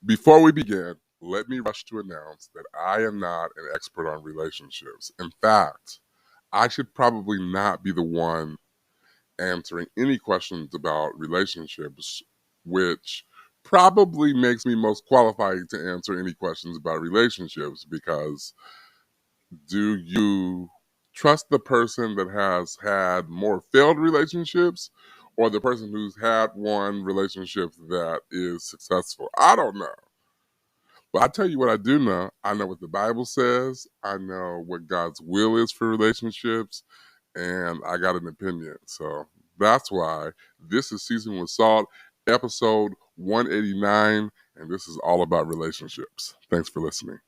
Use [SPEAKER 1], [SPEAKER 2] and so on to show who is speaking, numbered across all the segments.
[SPEAKER 1] Before we begin, let me rush to announce that I am not an expert on relationships. In fact, I should probably not be the one answering any questions about relationships, which probably makes me most qualified to answer any questions about relationships because do you trust the person that has had more failed relationships or the person who's had one relationship that is successful? I don't know. But I tell you what I do know. I know what the Bible says. I know what God's will is for relationships, and I got an opinion. So that's why this is Season with Salt, episode 189, and this is all about relationships. Thanks for listening.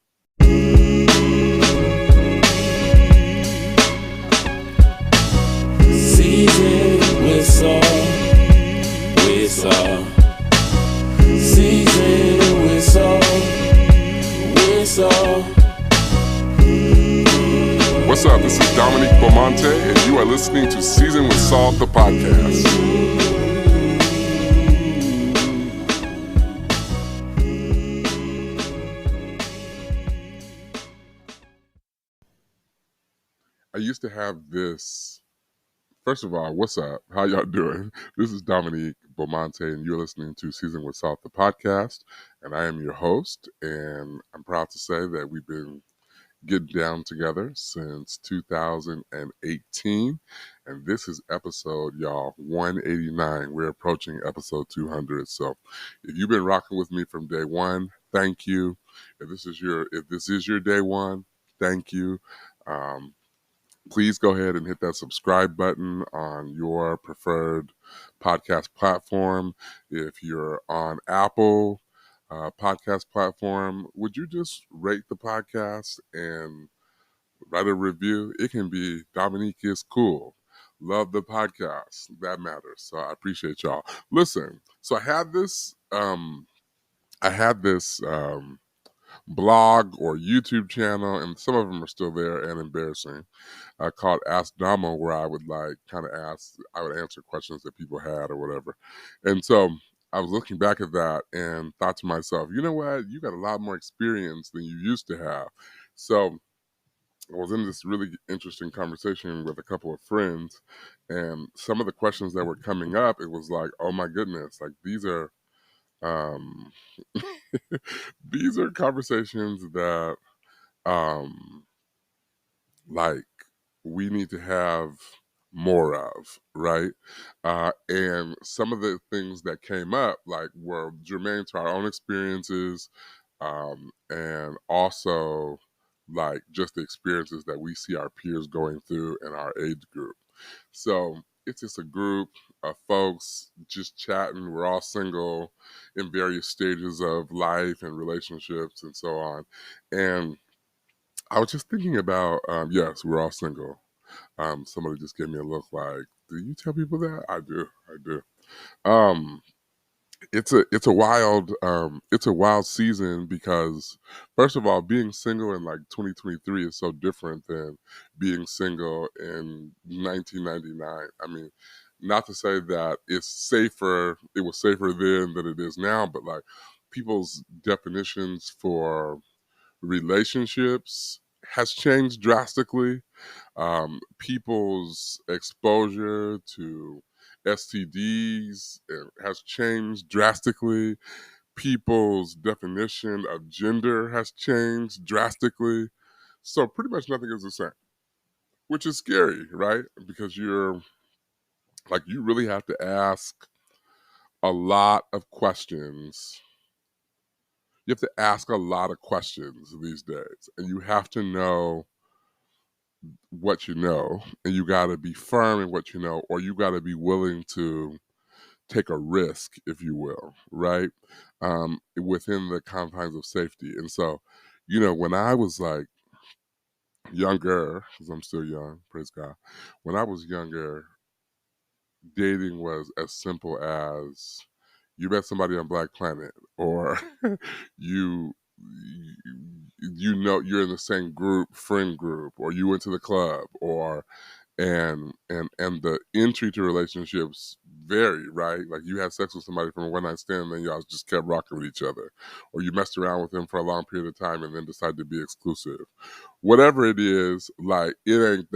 [SPEAKER 2] Season with salt, with salt. Season with salt, with salt.
[SPEAKER 1] What's up? This is Dominique Beaumonte, and you are listening to Season with Salt, the podcast. I used to have this. First of all, what's up? How y'all doing? This is Dominique Beaumonte, and you're listening to Season with Salt, the podcast, and I am your host, and I'm proud to say that we've been getting down together since 2018, and this is episode, y'all, 189. We're approaching episode 200, so if you've been rocking with me from day one, thank you. If this is your day one, thank you. Please go ahead and hit that subscribe button on your preferred podcast platform. If you're on Apple podcast platform, would you just rate the podcast and write a review? It can be Dominique is cool. Love the podcast. That matters. So I appreciate y'all. Listen, so I had this blog or YouTube channel, and some of them are still there and embarrassing, called Ask Domo, where I would I would answer questions that people had or whatever. And so I was looking back at that and thought to myself, you know what? You got a lot more experience than you used to have. So I was in this really interesting conversation with a couple of friends, and some of the questions that were coming up, it was like, oh my goodness, like these are um these are conversations that um like we need to have more of, right? And some of the things that came up like were germane to our own experiences, and also like just the experiences that we see our peers going through in our age group. So it's just a group of folks just chatting. We're all single in various stages of life and relationships and so on. And I was just thinking about, yes, we're all single. Somebody just gave me a look like, do you tell people that? I do. Um, it's a wild season because first of all, being single in like 2023 is so different than being single in 1999. I mean, not to say that it was safer then than it is now, but like people's definitions for relationships has changed drastically. People's exposure to STDs has changed drastically. People's definition of gender has changed drastically. So pretty much nothing is the same, which is scary, right? Because you really have to ask a lot of questions. You have to ask a lot of questions these days, and you have to know what you know, and you got to be firm in what you know, or you got to be willing to take a risk, if you will, right? Within the confines of safety. And so, when I was like younger, because I'm still young, praise God, when I was younger, dating was as simple as you met somebody on Black Planet, or you you're in the same friend group, or you went to the club, or and the entry to relationships vary, right? Like you had sex with somebody from a one night stand, and then y'all just kept rocking with each other, or you messed around with them for a long period of time and then decided to be exclusive. Whatever it is, like it ain't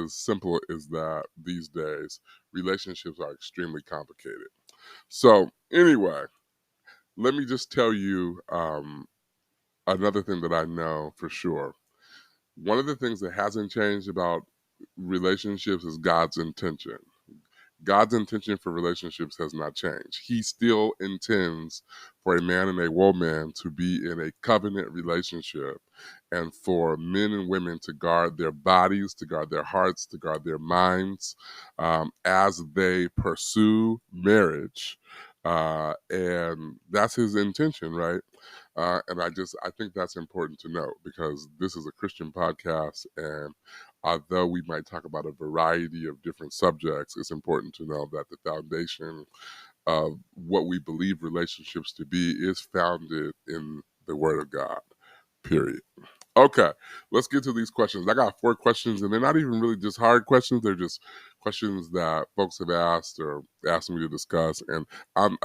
[SPEAKER 1] as simple as that these days. Relationships are extremely complicated. So anyway, let me just tell you another thing that I know for sure. One of the things that hasn't changed about relationships is God's intention. God's intention for relationships has not changed. He still intends for a man and a woman to be in a covenant relationship and for men and women to guard their bodies, to guard their hearts, to guard their minds as they pursue marriage. And that's his intention, right? And I think that's important to note because this is a Christian podcast, and although we might talk about a variety of different subjects, it's important to know that the foundation of what we believe relationships to be is founded in the Word of God. Period. Okay, let's get to these questions. I got 4 questions, and they're not even really just hard questions. They're just questions that folks have asked or asked me to discuss. And I'm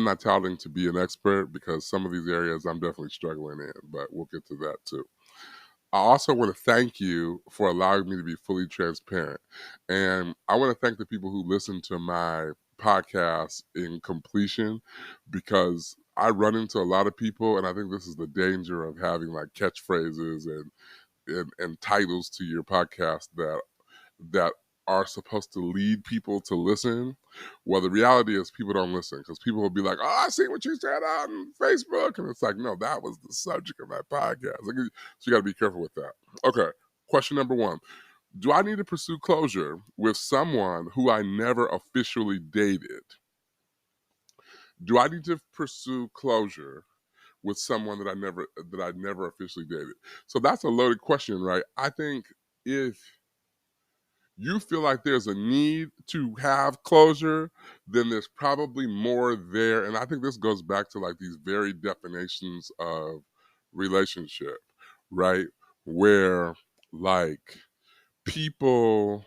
[SPEAKER 1] not touting to be an expert because some of these areas I'm definitely struggling in, but we'll get to that too. I also want to thank you for allowing me to be fully transparent. And I want to thank the people who listen to my podcast in completion because I run into a lot of people, and I think this is the danger of having like catchphrases and titles to your podcast that are supposed to lead people to listen. Well, the reality is people don't listen because people will be like, "Oh, I see what you said on Facebook," and it's like, "No, that was the subject of my podcast." So you got to be careful with that. Okay, question number 1: do I need to pursue closure with someone who I never officially dated? Do I need to pursue closure with someone that I never officially dated? So that's a loaded question, right? I think if you feel like there's a need to have closure, then there's probably more there. And I think this goes back to like these very definitions of relationship, right? Where like people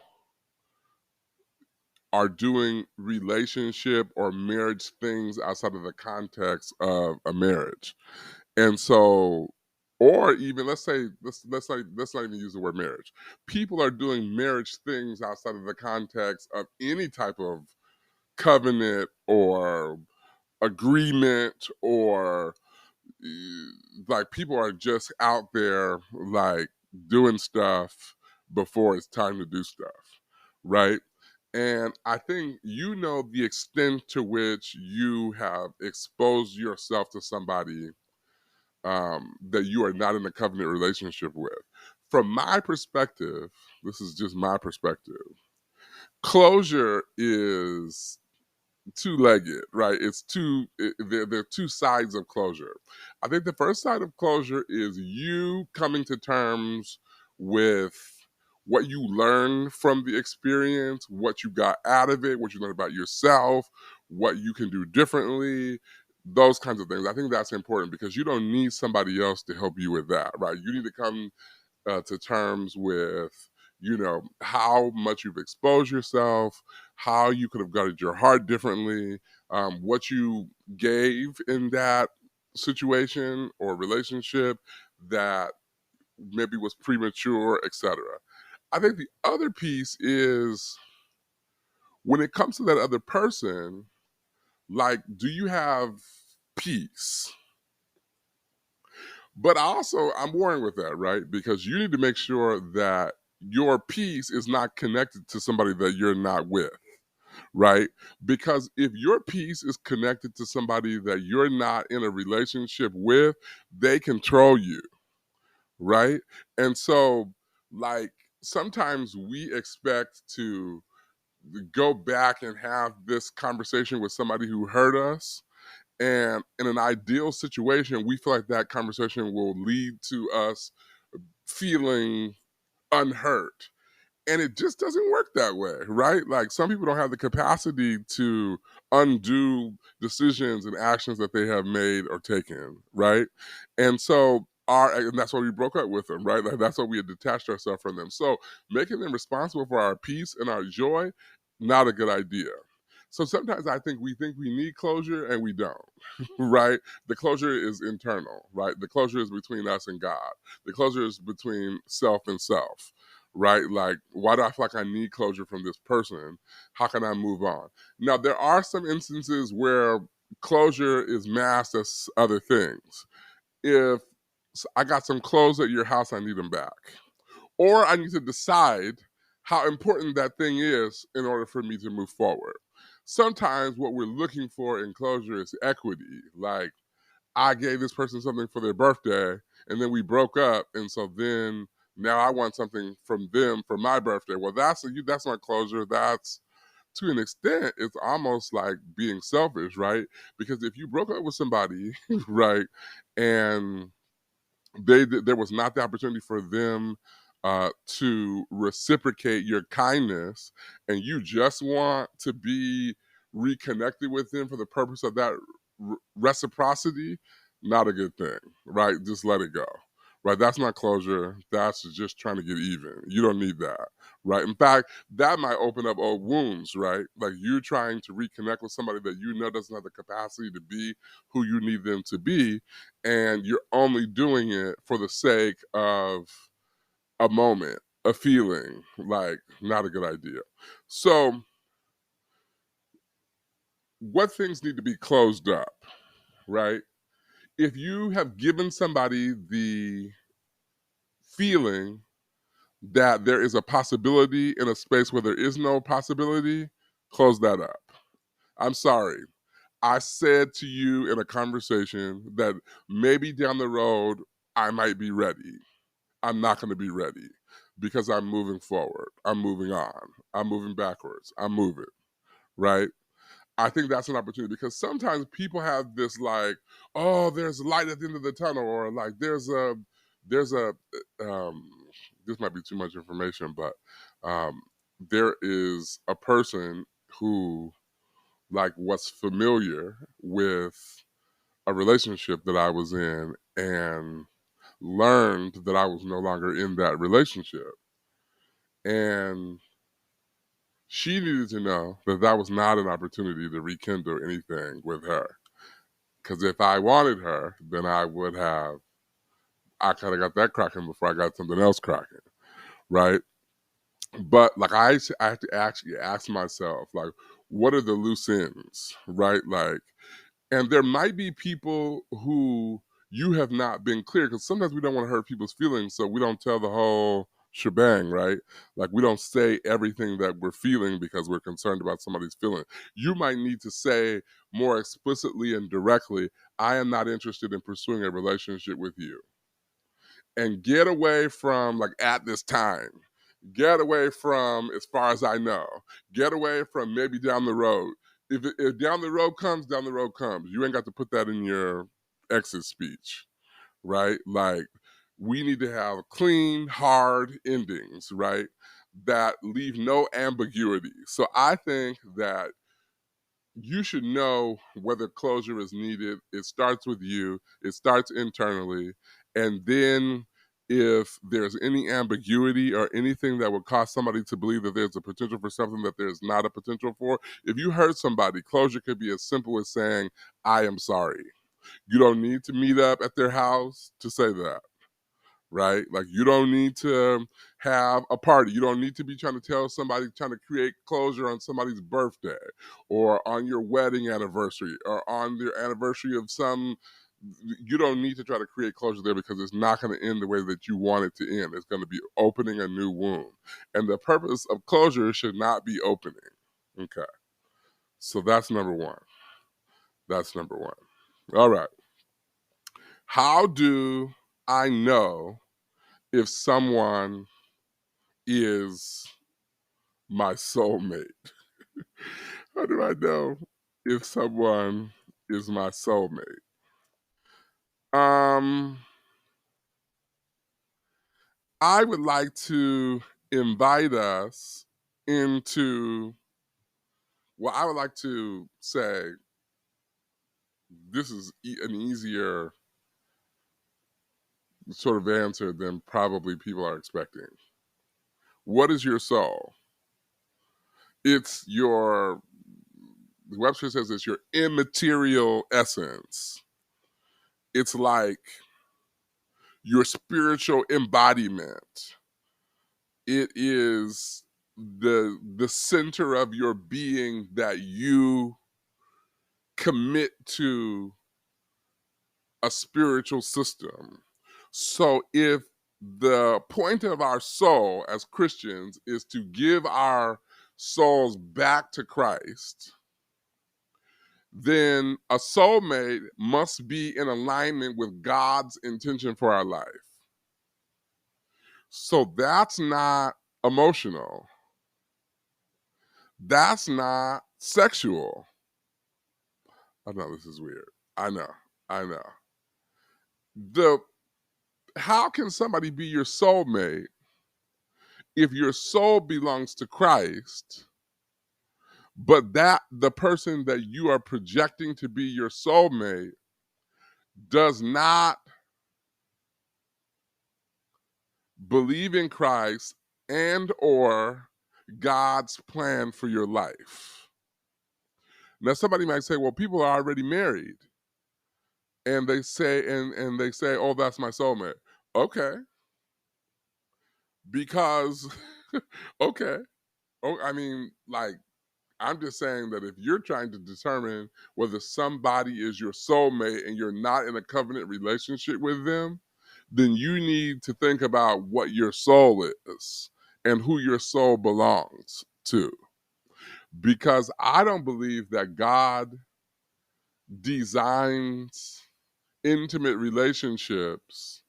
[SPEAKER 1] are doing relationship or marriage things outside of the context of a marriage. And so, or even let's not even use the word marriage. People are doing marriage things outside of the context of any type of covenant or agreement or like people are just out there like doing stuff before it's time to do stuff, right? And I think you know the extent to which you have exposed yourself to somebody that you are not in a covenant relationship with. From my perspective, this is just my perspective. Closure is two-legged, right? There are two sides of closure. I think the first side of closure is you coming to terms with what you learned from the experience, what you got out of it, what you learned about yourself, what you can do differently, those kinds of things. I think that's important because you don't need somebody else to help you with that, right? You need to come to terms with how much you've exposed yourself, how you could have guarded your heart differently, what you gave in that situation or relationship that maybe was premature, etc. I think the other piece is when it comes to that other person, like, do you have peace? But also, I'm warring with that, right? Because you need to make sure that your peace is not connected to somebody that you're not with, right? Because if your peace is connected to somebody that you're not in a relationship with, they control you, right? And so, like, sometimes we expect to go back and have this conversation with somebody who hurt us, and in an ideal situation, we feel like that conversation will lead to us feeling unhurt. And it just doesn't work that way, right? Like some people don't have the capacity to undo decisions and actions that they have made or taken, right? And so and that's why we broke up with them, right? Like that's why we had detached ourselves from them. So making them responsible for our peace and our joy Not a good idea. So sometimes I think we need closure and we don't, right? The closure is internal, right? The closure is between us and God. The closure is between self and self, right? Like, why do I feel like I need closure from this person? How can I move on? Now, there are some instances where closure is masked as other things. If I got some clothes at your house, I need them back, or I need to decide how important that thing is in order for me to move forward. Sometimes what we're looking for in closure is equity. Like, I gave this person something for their birthday and then we broke up, and so then now I want something from them for my birthday. Well, that's not closure. That's, to an extent, it's almost like being selfish, right? Because if you broke up with somebody, right, and there was not the opportunity for them to reciprocate your kindness, and you just want to be reconnected with them for the purpose of that reciprocity, not a good thing, right? Just let it go, right? That's not closure. That's just trying to get even. You don't need that, right? In fact, that might open up old wounds, right? Like, you're trying to reconnect with somebody that you know doesn't have the capacity to be who you need them to be, and you're only doing it for the sake of a moment, a feeling. Like, not a good idea. So, what things need to be closed up, right? If you have given somebody the feeling that there is a possibility in a space where there is no possibility, close that up. I'm sorry. I said to you in a conversation that maybe down the road I might be ready. I'm not going to be ready because I'm moving forward. I'm moving on. I'm moving backwards. I'm moving, right? I think that's an opportunity because sometimes people have this like, oh, there's light at the end of the tunnel, or like there's a um, this might be too much information, but um, there is a person who like was familiar with a relationship that I was in and learned that I was no longer in that relationship. And she needed to know that that was not an opportunity to rekindle anything with her. Because if I wanted her, then I kind of got that cracking before I got something else cracking, right? But like I have to actually ask myself, like, what are the loose ends, right? Like, and there might be people who you have not been clear, because sometimes we don't want to hurt people's feelings, so we don't tell the whole shebang, right? Like, we don't say everything that we're feeling because we're concerned about somebody's feeling. You might need to say more explicitly and directly, I am not interested in pursuing a relationship with you. And get away from like at this time. Get away from as far as I know. Get away from maybe down the road. If down the road comes, down the road comes. You ain't got to put that in your exit speech, right? Like, we need to have clean, hard endings, right? That leave no ambiguity. So I think that you should know whether closure is needed. It starts with you, it starts internally. And then if there's any ambiguity or anything that would cause somebody to believe that there's a potential for something that there's not a potential for, if you hurt somebody, closure could be as simple as saying, I am sorry. You don't need to meet up at their house to say that, right? Like, you don't need to have a party. You don't need to be trying to tell somebody, trying to create closure on somebody's birthday or on your wedding anniversary or on your anniversary of some. You don't need to try to create closure there because it's not going to end the way that you want it to end. It's going to be opening a new wound. And the purpose of closure should not be opening. Okay. So that's number one. That's number one. All right. How do I know if someone is my soulmate? How do I know if someone is my soulmate? Um, I would like to invite us into, well, I would like to say this is an easier sort of answer than probably people are expecting. What is your soul? It's your, the website says it's your immaterial essence. It's like your spiritual embodiment. It is the center of your being that you commit to a spiritual system. So if the point of our soul as Christians is to give our souls back to Christ, then a soulmate must be in alignment with God's intention for our life. So that's not emotional. That's not sexual. I know this is weird. I know. I know. The How can somebody be your soulmate if your soul belongs to Christ, but that the person that you are projecting to be your soulmate does not believe in Christ and or God's plan for your life? Now somebody might say, well, people are already married and they say and they say, oh, that's my soulmate. Okay. Because okay. Oh, I mean, like, I'm just saying that if you're trying to determine whether somebody is your soulmate and you're not in a covenant relationship with them, then you need to think about what your soul is and who your soul belongs to. Because I don't believe that God designs intimate relationships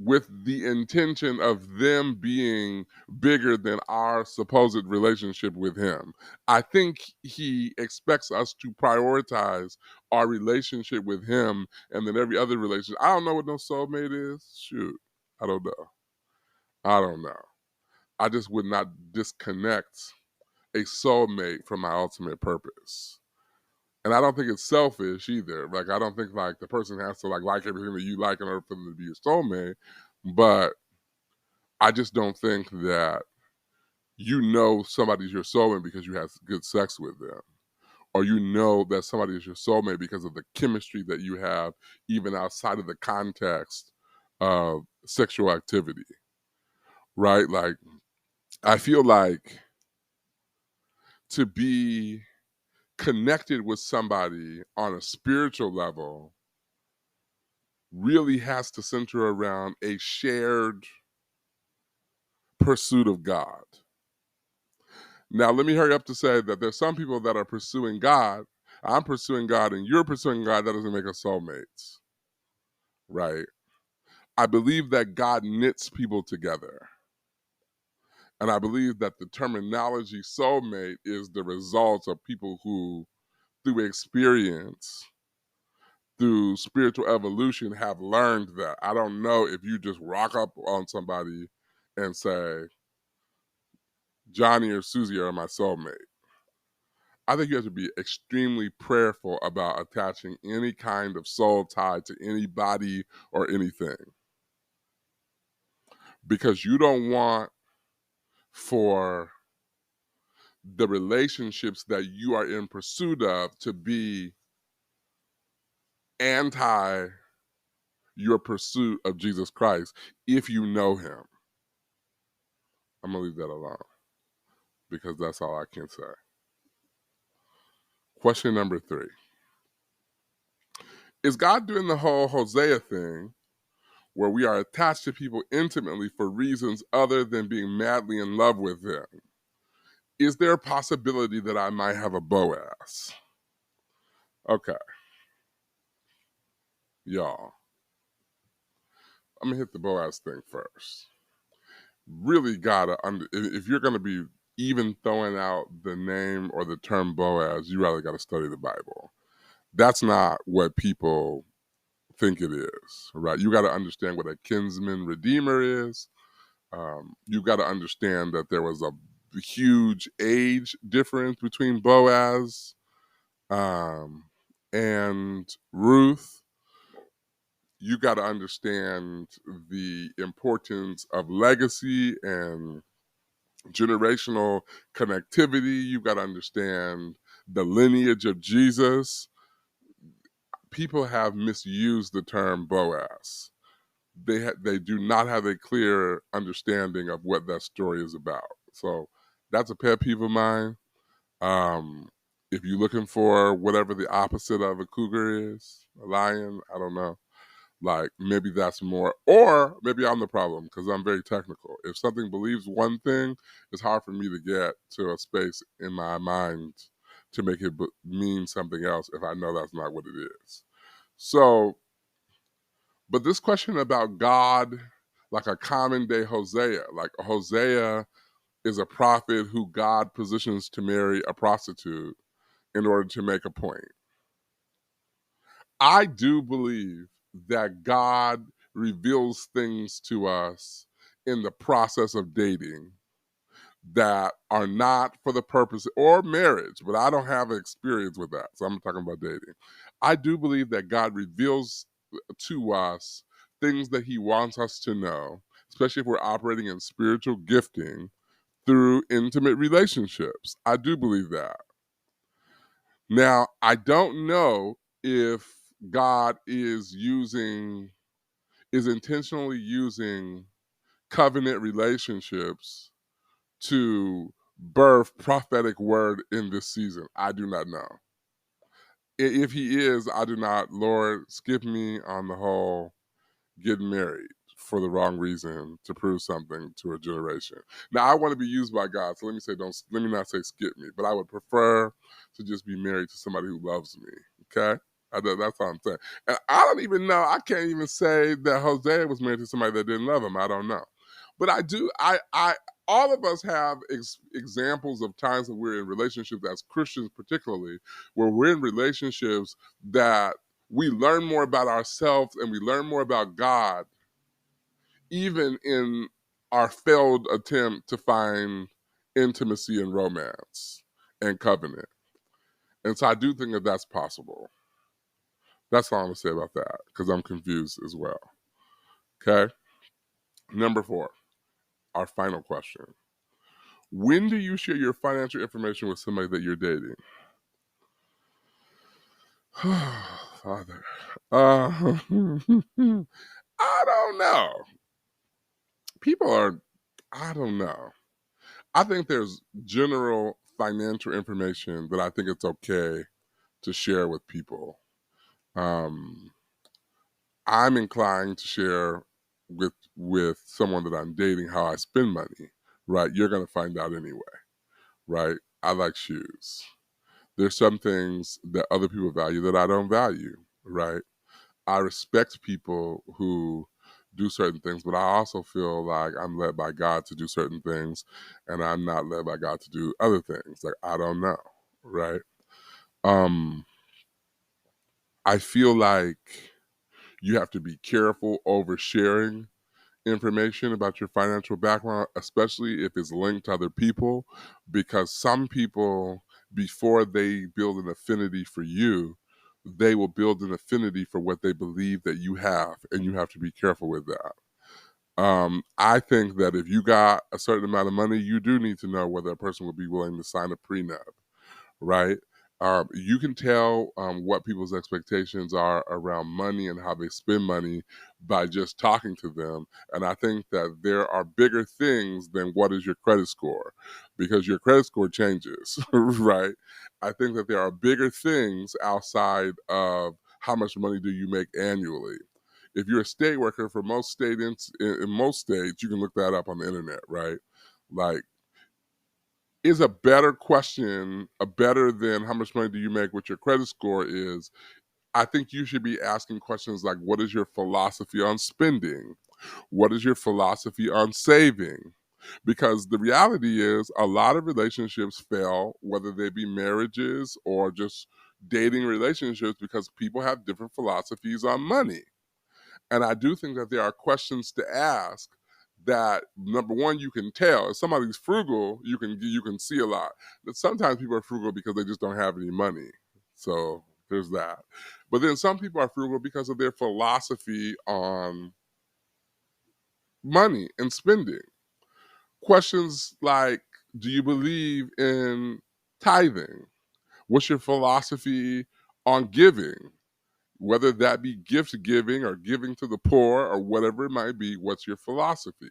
[SPEAKER 1] with the intention of them being bigger than our supposed relationship with him. I think he expects us to prioritize our relationship with him and then every other relationship. I don't know what no soulmate is. Shoot. I don't know. I don't know. I just would not disconnect a soulmate from my ultimate purpose. And I don't think it's selfish either. Like I don't think like the person has to like everything that you like in order for them to be your soulmate. But I just don't think that you know somebody's your soulmate because you have good sex with them, or you know that somebody is your soulmate because of the chemistry that you have, even outside of the context of sexual activity, right? Like, I feel like to be connected with somebody on a spiritual level really has to center around a shared pursuit of God. Now, let me hurry up to say that there's some people that are pursuing God. I'm pursuing God and you're pursuing God. That doesn't make us soulmates, right? I believe that God knits people together. And I believe that the terminology soulmate is the result of people who, through experience, through spiritual evolution, have learned that. I don't know if you just rock up on somebody and say, Johnny or Susie are my soulmate. I think you have to be extremely prayerful about attaching any kind of soul tie to anybody or anything. Because you don't want for the relationships that you are in pursuit of to be anti your pursuit of Jesus Christ if you know him. I'm going to leave that alone because that's all I can say. Question number 3. Is God doing the whole Hosea thing where we are attached to people intimately for reasons other than being madly in love with them? Is there a possibility that I might have a Boaz? Okay, y'all. I'm gonna hit the Boaz thing first. Really gotta, if you're gonna be even throwing out the name or the term Boaz, you really gotta study the Bible. That's not what people think it is, right? You gotta understand what a kinsman redeemer is. You got to understand that there was a huge age difference between Boaz and Ruth. You got to understand the importance of legacy and generational connectivity. You've got to understand the lineage of Jesus. People have misused the term Boaz. They do not have a clear understanding of what that story is about. So that's a pet peeve of mine. Um, if you're looking for whatever the opposite of a cougar is, a lion, I don't know. Like maybe that's more, or maybe I'm the problem because I'm very technical. If something believes one thing, it's hard for me to get to a space in my mind to make it mean something else if I know that's not what it is. So, but this question about God, like a common day Hosea, like Hosea is a prophet who God positions to marry a prostitute in order to make a point. I do believe that God reveals things to us in the process of dating that are not for the purpose or marriage, but I don't have experience with that. So I'm talking about dating. I do believe that God reveals to us things that he wants us to know, especially if we're operating in spiritual gifting through intimate relationships. I do believe that. Now, I don't know if God is intentionally using covenant relationships to birth prophetic word in this season. I do not know. If he is, I do not, Lord, skip me on the whole getting married for the wrong reason to prove something to a generation. Now I want to be used by God, so let me not say skip me, but I would prefer to just be married to somebody who loves me. Okay? That's all I'm saying. And I don't even know, I can't even say that Hosea was married to somebody that didn't love him. I don't know. But I do, I all of us have examples of times that we're in relationships as Christians, particularly, where we're in relationships that we learn more about ourselves and we learn more about God, even in our failed attempt to find intimacy and romance and covenant. And so I do think that that's possible. That's all I'm going to say about that because I'm confused as well. Okay. Number 4, our final question. When do you share your financial information with somebody that you're dating? Father. I don't know. People are, I don't know. I think there's general financial information that I think it's okay to share with people. Um, I'm inclined to share with someone that I'm dating how I spend money. Right? You're gonna find out anyway. Right? I like shoes. There's some things that other people value that I don't value. Right? I respect people who do certain things, but I also feel like I'm led by God to do certain things, and I'm not led by God to do other things. Like I don't know, right? Um, I feel like you have to be careful oversharing information about your financial background, especially if it's linked to other people, because some people, before they build an affinity for you, they will build an affinity for what they believe that you have, and you have to be careful with that. I think that if you got a certain amount of money, you do need to know whether a person would be willing to sign a prenup, right? You can tell what people's expectations are around money and how they spend money by just talking to them. And I think that there are bigger things than what is your credit score, because your credit score changes, right? I think that there are bigger things outside of how much money do you make annually. If you're a state worker for most in most states, you can look that up on the internet, right? Like, is a better question, a better than how much money do you make, what your credit score is. I think you should be asking questions like, what is your philosophy on spending? What is your philosophy on saving? Because the reality is a lot of relationships fail, whether they be marriages or just dating relationships, because people have different philosophies on money. And I do think that there are questions to ask that, number one, you can tell if somebody's frugal. You can see a lot. But sometimes people are frugal because they just don't have any money. So there's that. But then some people are frugal because of their philosophy on money and spending. questions like, do you believe in tithing? What's your philosophy on giving? Whether that be gift giving or giving to the poor or whatever it might be, what's your philosophy?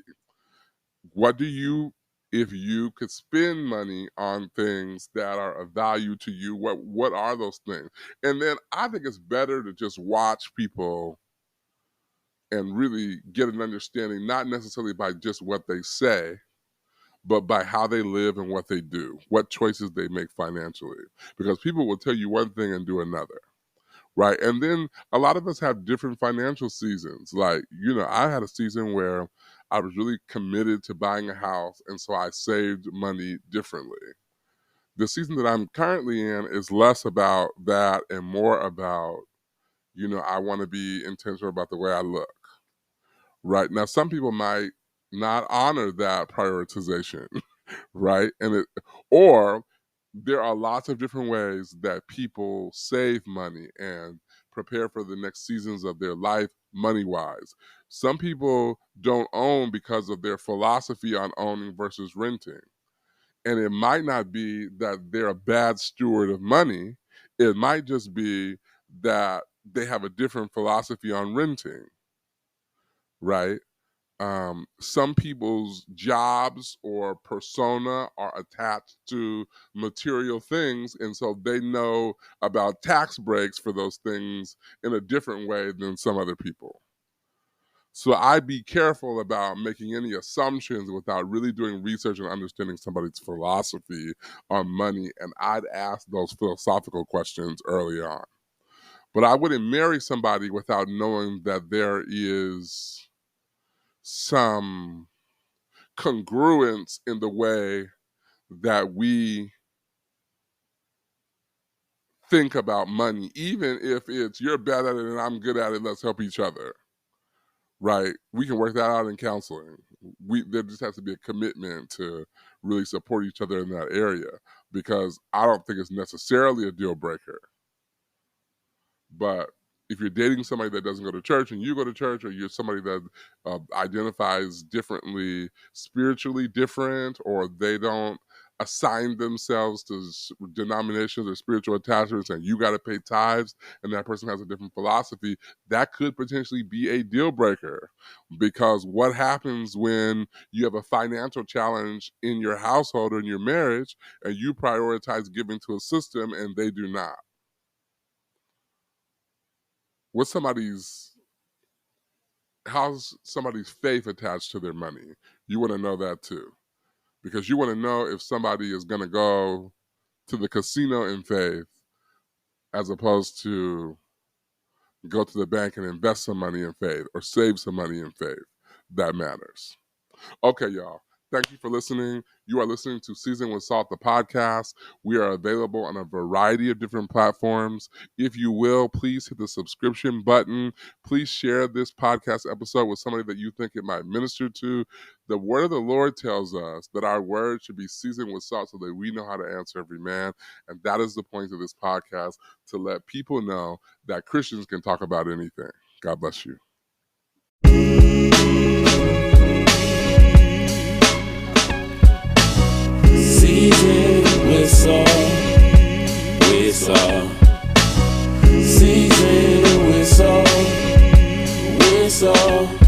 [SPEAKER 1] What do you, if you could spend money on things that are of value to you, what are those things? And then I think it's better to just watch people and really get an understanding, not necessarily by just what they say, but by how they live and what they do, what choices they make financially. Because people will tell you one thing and do another, right? And then a lot of us have different financial seasons. Like, I had a season where I was really committed to buying a house, and so I saved money differently. The season that I'm currently in is less about that and more about, I want to be intentional about the way I look. Right. Now, some people might not honor that prioritization, right? Or there are lots of different ways that people save money and prepare for the next seasons of their life money wise. Some people don't own because of their philosophy on owning versus renting. And it might not be that they're a bad steward of money, it might just be that they have a different philosophy on renting, right? Some people's jobs or persona are attached to material things, and so they know about tax breaks for those things in a different way than some other people. So I'd be careful about making any assumptions without really doing research and understanding somebody's philosophy on money, and I'd ask those philosophical questions early on. But I wouldn't marry somebody without knowing that there is some congruence in the way that we think about money, even if it's you're bad at it and I'm good at it, let's help each other. Right? We can work that out in counseling. There just has to be a commitment to really support each other in that area, because I don't think it's necessarily a deal breaker. But if you're dating somebody that doesn't go to church and you go to church, or you're somebody that identifies differently, spiritually different, or they don't assign themselves to denominations or spiritual attachments, and you got to pay tithes, and that person has a different philosophy, that could potentially be a deal breaker. Because what happens when you have a financial challenge in your household or in your marriage, and you prioritize giving to a system and they do not? What's how's somebody's faith attached to their money? You want to know that too, because you want to know if somebody is going to go to the casino in faith as opposed to go to the bank and invest some money in faith or save some money in faith. That matters. Okay, y'all. Thank you for listening. You are listening to Season with Salt, the podcast. We are available on a variety of different platforms. If you will, please hit the subscription button. Please share this podcast episode with somebody that you think it might minister to. The word of the Lord tells us that our word should be seasoned with salt so that we know how to answer every man. And that is the point of this podcast, to let people know that Christians can talk about anything. God bless you.
[SPEAKER 2] Season with salt, with salt. Season with salt, with salt.